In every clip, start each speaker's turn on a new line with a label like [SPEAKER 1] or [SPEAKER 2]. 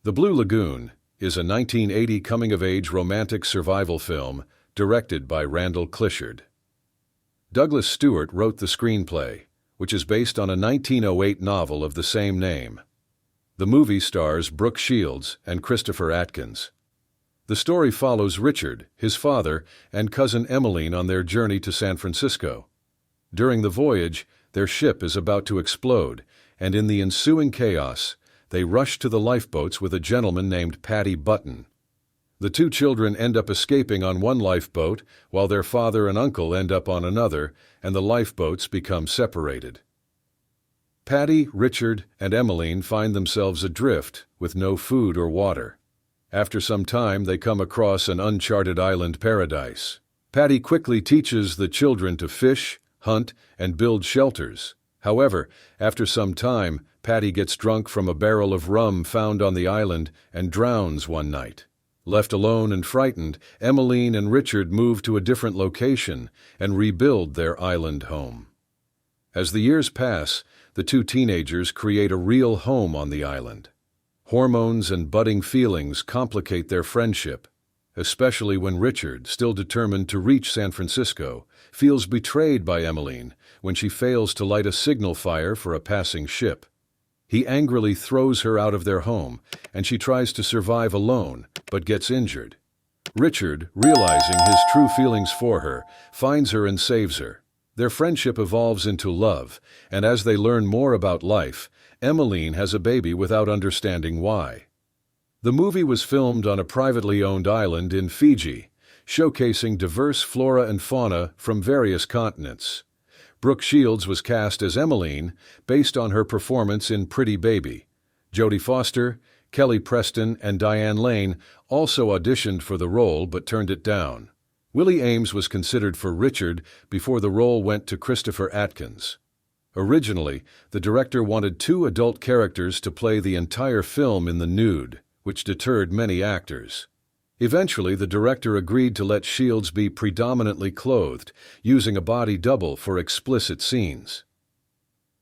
[SPEAKER 1] The Blue Lagoon is a 1980 coming-of-age romantic survival film directed by Randall Clishard. Douglas Stewart wrote the screenplay, which is based on a 1908 novel of the same name. The movie stars Brooke Shields and Christopher Atkins. The story follows Richard, his father, and cousin Emmeline on their journey to San Francisco. During the voyage, their ship is about to explode, and in the ensuing chaos, they rush to the lifeboats with a gentleman named Paddy Button. The two children end up escaping on one lifeboat, while their father and uncle end up on another, and the lifeboats become separated. Paddy, Richard, and Emmeline find themselves adrift, with no food or water. After some time, they come across an uncharted island paradise. Paddy quickly teaches the children to fish, hunt, and build shelters. However, after some time, Paddy gets drunk from a barrel of rum found on the island and drowns one night. Left alone and frightened, Emmeline and Richard move to a different location and rebuild their island home. As the years pass, the two teenagers create a real home on the island. Hormones and budding feelings complicate their friendship, especially when Richard, still determined to reach San Francisco, feels betrayed by Emmeline when she fails to light a signal fire for a passing ship. He angrily throws her out of their home, and she tries to survive alone, but gets injured. Richard, realizing his true feelings for her, finds her and saves her. Their friendship evolves into love, and as they learn more about life, Emmeline has a baby without understanding why. The movie was filmed on a privately owned island in Fiji, showcasing diverse flora and fauna from various continents. Brooke Shields was cast as Emmeline, based on her performance in Pretty Baby. Jodie Foster, Kelly Preston, and Diane Lane also auditioned for the role but turned it down. Willie Ames was considered for Richard before the role went to Christopher Atkins. Originally, the director wanted two adult characters to play the entire film in the nude, which deterred many actors. Eventually, the director agreed to let Shields be predominantly clothed, using a body double for explicit scenes.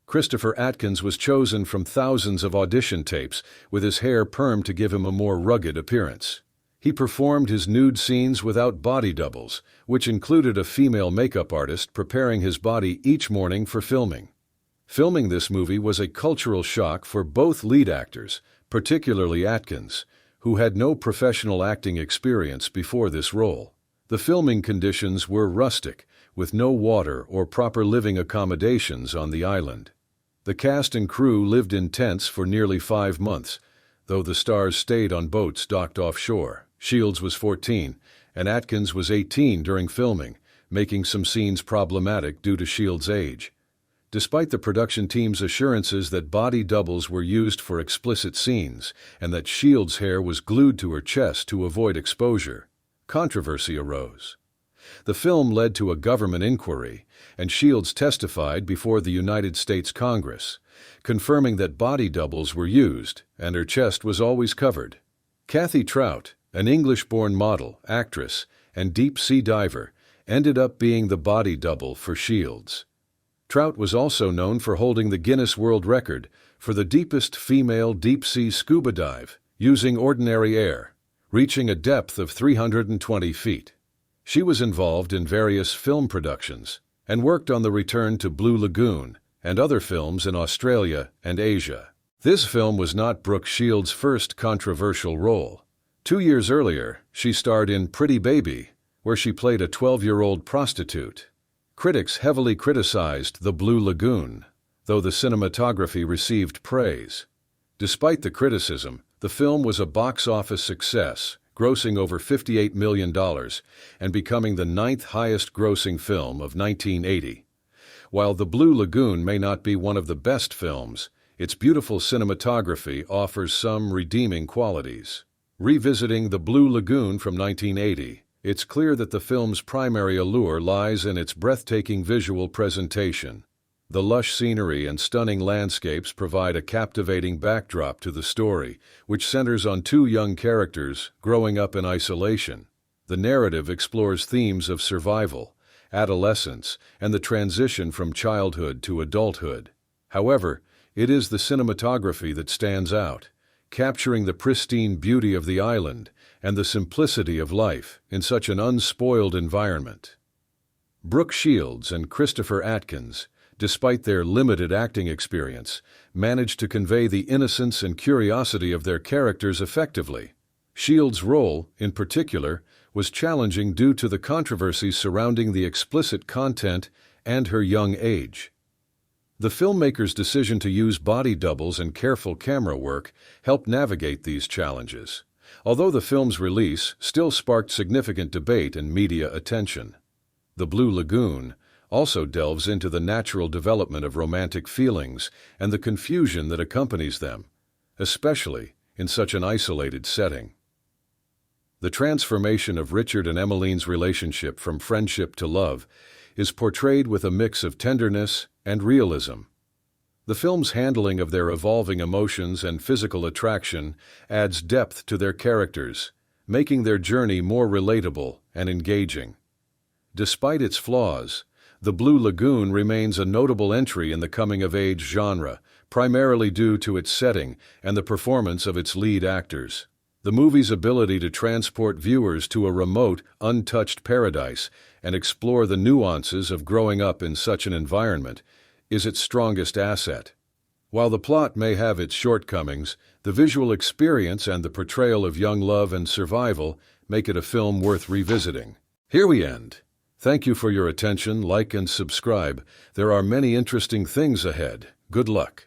[SPEAKER 1] Christopher Atkins was chosen from thousands of audition tapes, with his hair permed to give him a more rugged appearance. He performed his nude scenes without body doubles, which included a female makeup artist preparing his body each morning for filming. Filming this movie was a cultural shock for both lead actors, particularly Atkins, who had no professional acting experience before this role. The filming conditions were rustic, with no water or proper living accommodations on the island. The cast and crew lived in tents for nearly 5 months, though the stars stayed on boats docked offshore. Shields was 14, and Atkins was 18 during filming, making some scenes problematic due to Shields' age. Despite the production team's assurances that body doubles were used for explicit scenes and that Shields' hair was glued to her chest to avoid exposure, controversy arose. The film led to a government inquiry, and Shields testified before the United States Congress, confirming that body doubles were used and her chest was always covered. Kathy Trout, an English-born model, actress, and deep-sea diver, ended up being the body double for Shields. Trout was also known for holding the Guinness World Record for the deepest female deep-sea scuba dive using ordinary air, reaching a depth of 320 feet. She was involved in various film productions and worked on the return to Blue Lagoon and other films in Australia and Asia. This film was not Brooke Shields' first controversial role. 2 years earlier, she starred in Pretty Baby, where she played a 12-year-old prostitute. Critics heavily criticized The Blue Lagoon, though the cinematography received praise. Despite the criticism, the film was a box office success, grossing over $58 million and becoming the 9th highest-grossing film of 1980. While The Blue Lagoon may not be one of the best films, its beautiful cinematography offers some redeeming qualities. Revisiting The Blue Lagoon from 1980, it's clear that the film's primary allure lies in its breathtaking visual presentation. The lush scenery and stunning landscapes provide a captivating backdrop to the story, which centers on two young characters growing up in isolation. The narrative explores themes of survival, adolescence, and the transition from childhood to adulthood. However, it is the cinematography that stands out, capturing the pristine beauty of the island and the simplicity of life in such an unspoiled environment. Brooke Shields and Christopher Atkins, despite their limited acting experience, managed to convey the innocence and curiosity of their characters effectively. Shields' role, in particular, was challenging due to the controversies surrounding the explicit content and her young age. The filmmaker's decision to use body doubles and careful camera work helped navigate these challenges, although the film's release still sparked significant debate and media attention. The Blue Lagoon also delves into the natural development of romantic feelings and the confusion that accompanies them, especially in such an isolated setting. The transformation of Richard and Emmeline's relationship from friendship to love is portrayed with a mix of tenderness and realism. The film's handling of their evolving emotions and physical attraction adds depth to their characters, making their journey more relatable and engaging. Despite its flaws, The Blue Lagoon remains a notable entry in the coming-of-age genre, primarily due to its setting and the performance of its lead actors. The movie's ability to transport viewers to a remote, untouched paradise and explore the nuances of growing up in such an environment is its strongest asset. While the plot may have its shortcomings, the visual experience and the portrayal of young love and survival make it a film worth revisiting. Here we end. Thank you for your attention. Like and subscribe. There are many interesting things ahead. Good luck.